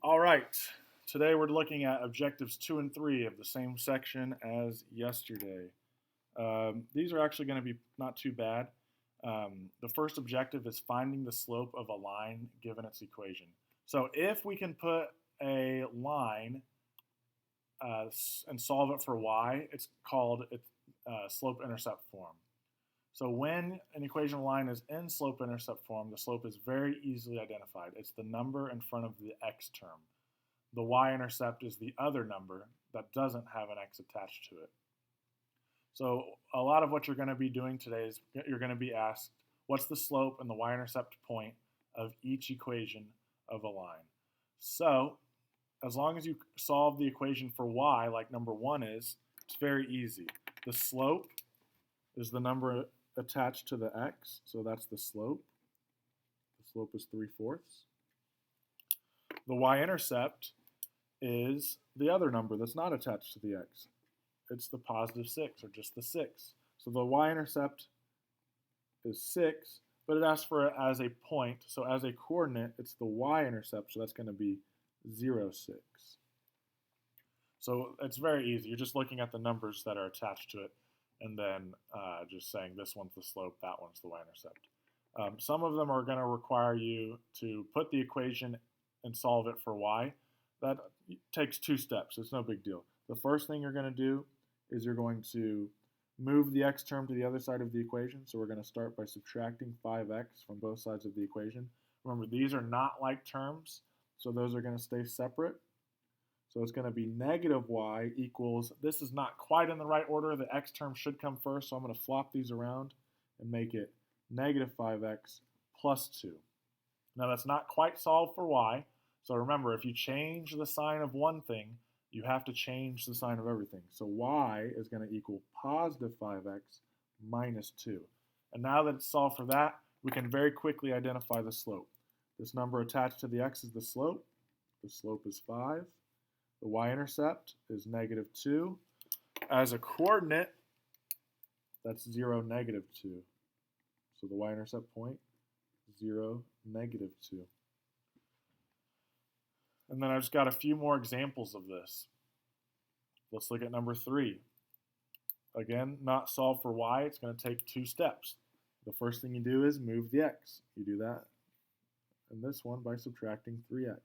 All right. Today we're looking at objectives 2 and 3 of the same section as yesterday. These are actually going to be not too bad. The first objective is finding the slope of a line given its equation. So if we can put a line and solve it for y, it's called slope-intercept form. So when an equation line is in slope-intercept form, the slope is very easily identified. It's the number in front of the x term. The y-intercept is the other number that doesn't have an x attached to it. So a lot of what you're going to be doing today is you're going to be asked, what's the slope and the y-intercept point of each equation of a line? So as long as you solve the equation for y, like number 1 is, it's very easy. The slope is the number attached to the x, so that's the slope. The slope is 3/4. The y-intercept is the other number that's not attached to the x. It's the positive 6, or just the 6. So the y-intercept is 6, but it asks for it as a point. So as a coordinate, it's the y-intercept, so that's going to be 0, 6. So it's very easy. You're just looking at the numbers that are attached to it, and then just saying this one's the slope, that one's the y-intercept. Some of them are going to require you to put the equation and solve it for y. That takes 2 steps. It's no big deal. The first thing you're going to do is you're going to move the x term to the other side of the equation. So we're going to start by subtracting 5x from both sides of the equation. Remember, these are not like terms, so those are going to stay separate. So it's going to be negative y equals, this is not quite in the right order. The x term should come first, so I'm going to flop these around and make it negative 5x plus 2. Now that's not quite solved for y. So remember, if you change the sign of one thing, you have to change the sign of everything. So y is going to equal positive 5x minus 2. And now that it's solved for that, we can very quickly identify the slope. This number attached to the x is the slope. The slope is 5. The y-intercept is negative 2. As a coordinate, that's 0, negative 2. So the y-intercept point, 0, negative 2. And then I've just got a few more examples of this. Let's look at number 3. Again, not solve for y. It's going to take 2 steps. The first thing you do is move the x. You do that in this one by subtracting 3x.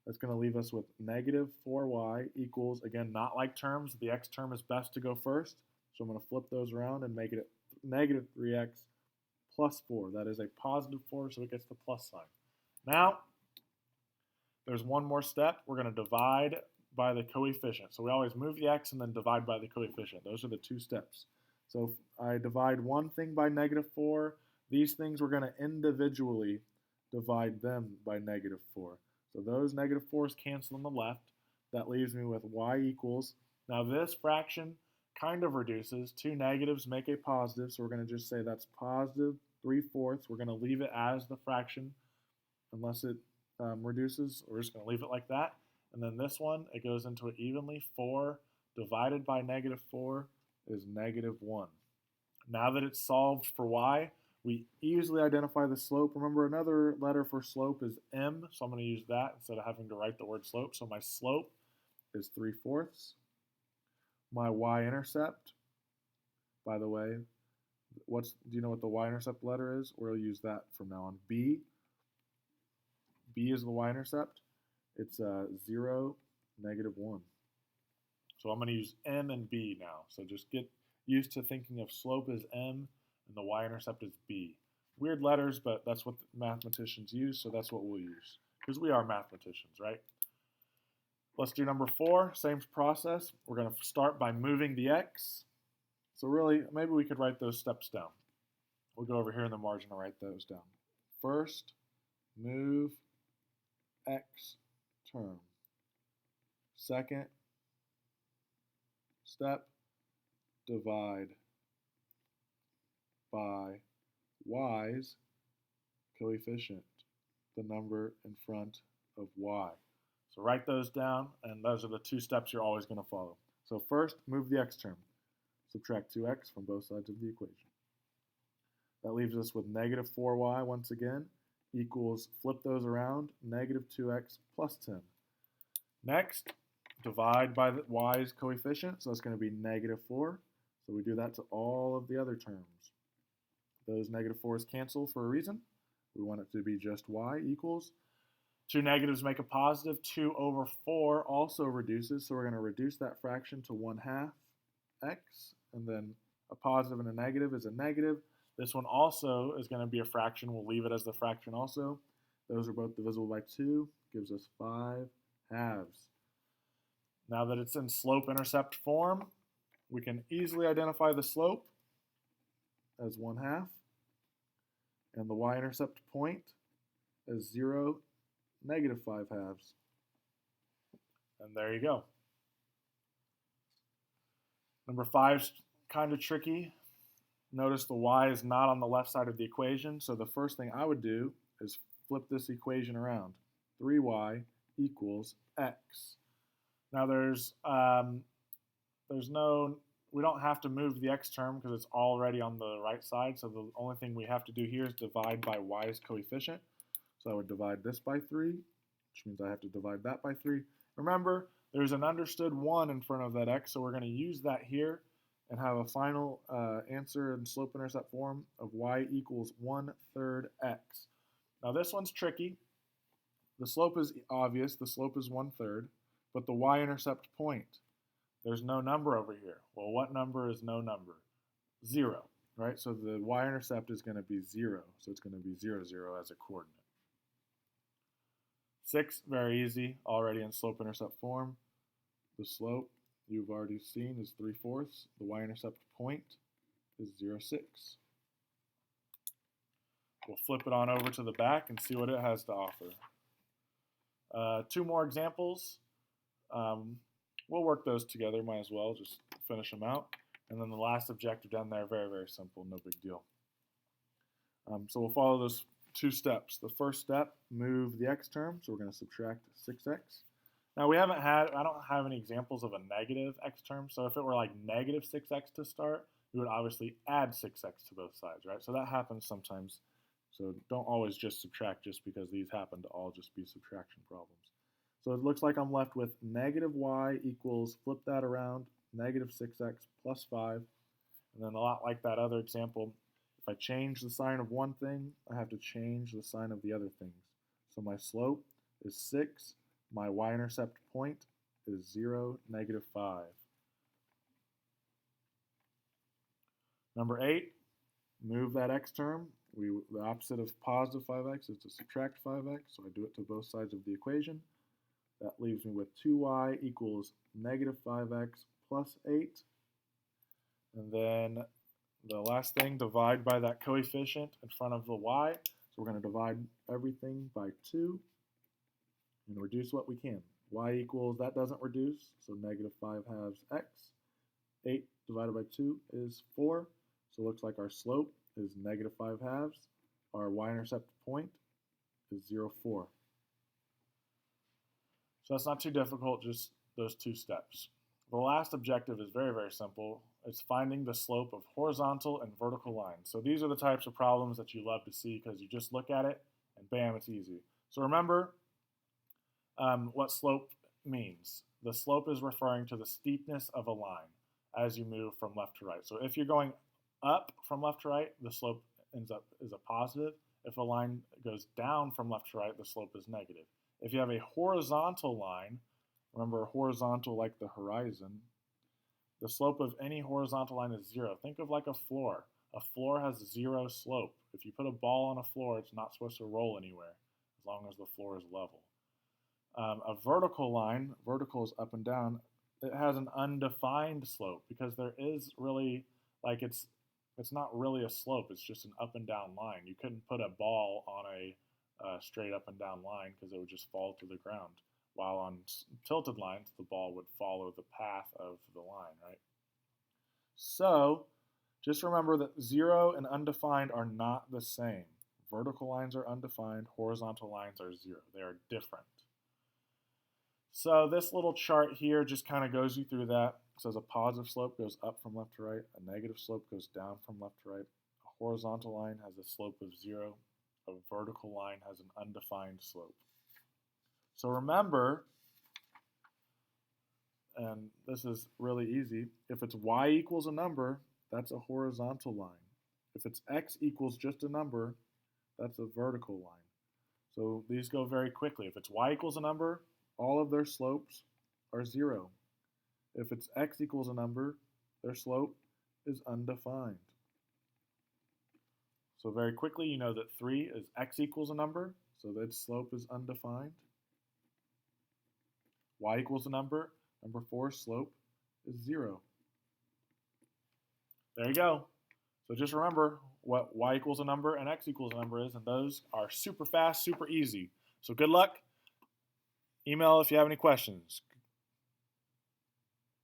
That's going to leave us with negative 4y equals, again, not like terms. The x term is best to go first. So I'm going to flip those around and make it negative 3x plus 4. That is a positive 4, so it gets the plus sign. Now, there's one more step. We're going to divide by the coefficient. So we always move the x and then divide by the coefficient. Those are the 2 steps. So if I divide one thing by negative 4, these things we're going to individually divide them by negative 4. So those negative 4's cancel on the left. That leaves me with y equals. Now this fraction kind of reduces. 2 negatives make a positive, so we're going to just say that's positive 3/4. We're going to leave it as the fraction unless it reduces. We're just going to leave it like that. And then this one, it goes into it evenly. 4 divided by negative 4 is negative 1. Now that it's solved for y, we easily identify the slope. Remember, another letter for slope is m, so I'm going to use that instead of having to write the word slope. So my slope is 3/4. My y-intercept, by the way, do you know what the y-intercept letter is? We'll use that from now on. B is the y-intercept. It's 0, negative 1. So I'm going to use m and b now. So just get used to thinking of slope as m and the y-intercept is b. Weird letters, but that's what mathematicians use, so that's what we'll use. Because we are mathematicians, right? Let's do number 4, same process. We're going to start by moving the x. So really, maybe we could write those steps down. We'll go over here in the margin and write those down. First, move x term. Second step, divide by y's coefficient, the number in front of y. So write those down, and those are the 2 steps you're always going to follow. So first, move the x term. Subtract 2x from both sides of the equation. That leaves us with negative 4y once again equals, flip those around, negative 2x plus 10. Next, divide by the y's coefficient, so it's going to be negative 4. So we do that to all of the other terms. Those negative 4's cancel for a reason. We want it to be just y equals. Two negatives make a positive. 2 over 4 also reduces, so we're going to reduce that fraction to 1/2 x, and then a positive and a negative is a negative. This one also is going to be a fraction. We'll leave it as the fraction also. Those are both divisible by 2, gives us 5/2. Now that it's in slope-intercept form, we can easily identify the slope as 1/2 and the y-intercept point as 0, negative 5/2. And there you go. Number 5's kind of tricky. Notice the y is not on the left side of the equation, so the first thing I would do is flip this equation around. 3y equals x. Now we don't have to move the x term because it's already on the right side, so the only thing we have to do here is divide by y's coefficient. So I would divide this by 3, which means I have to divide that by 3. Remember, there's an understood 1 in front of that x, so we're going to use that here and have a final answer in slope-intercept form of y equals 1/3 x. Now this one's tricky. The slope is obvious. The slope is 1/3, but the y-intercept point, there's no number over here. Well, what number is no number? 0, right? So the y-intercept is going to be 0, so it's going to be 0, 0 as a coordinate. 6, very easy, already in slope-intercept form. The slope you've already seen is 3/4. The y-intercept point is 0, 6. We'll flip it on over to the back and see what it has to offer. 2 more examples. We'll work those together, might as well, just finish them out. And then the last objective down there, very, very simple, no big deal. So we'll follow those 2 steps. The first step, move the x term, so we're going to subtract 6x. Now I don't have any examples of a negative x term, so if it were like negative 6x to start, we would obviously add 6x to both sides, right? So that happens sometimes. So don't always just subtract just because these happen to all just be subtraction problems. So it looks like I'm left with negative y equals, flip that around, negative 6x plus 5. And then a lot like that other example, if I change the sign of one thing, I have to change the sign of the other things. So my slope is 6. My y-intercept point is 0, negative 5. Number 8, move that x term. The opposite of positive 5x is to subtract 5x, so I do it to both sides of the equation. That leaves me with 2y equals negative 5x plus 8. And then the last thing, divide by that coefficient in front of the y. So we're going to divide everything by 2 and reduce what we can. Y equals, that doesn't reduce, so negative 5/2 x. 8 divided by 2 is 4. So it looks like our slope is negative 5/2. Our y-intercept point is 0, 4. So that's not too difficult, just those 2 steps. The last objective is very, very simple. It's finding the slope of horizontal and vertical lines. So these are the types of problems that you love to see because you just look at it and bam, it's easy. So remember what slope means. The slope is referring to the steepness of a line as you move from left to right. So if you're going up from left to right, the slope is a positive. If a line goes down from left to right, the slope is negative. If you have a horizontal line, remember horizontal like the horizon, the slope of any horizontal line is 0. Think of like a floor. A floor has 0 slope. If you put a ball on a floor, it's not supposed to roll anywhere as long as the floor is level. A vertical line, vertical is up and down, it has an undefined slope because there is really, like it's not really a slope, it's just an up and down line. You couldn't put a ball on a straight up and down line because it would just fall to the ground. While on tilted lines, the ball would follow the path of the line, right? So just remember that 0 and undefined are not the same. Vertical lines are undefined, horizontal lines are 0. They are different. So this little chart here just kind of goes you through that. It says a positive slope goes up from left to right, a negative slope goes down from left to right. A horizontal line has a slope of 0, A vertical line has an undefined slope. So remember, and this is really easy, if it's y equals a number, that's a horizontal line. If it's x equals just a number, that's a vertical line. So these go very quickly. If it's y equals a number, all of their slopes are 0. If it's x equals a number, their slope is undefined. So very quickly, you know that 3 is x equals a number, so that slope is undefined. Y equals a number, number 4 slope is 0. There you go. So just remember what y equals a number and x equals a number is, and those are super fast, super easy. So good luck. Email if you have any questions.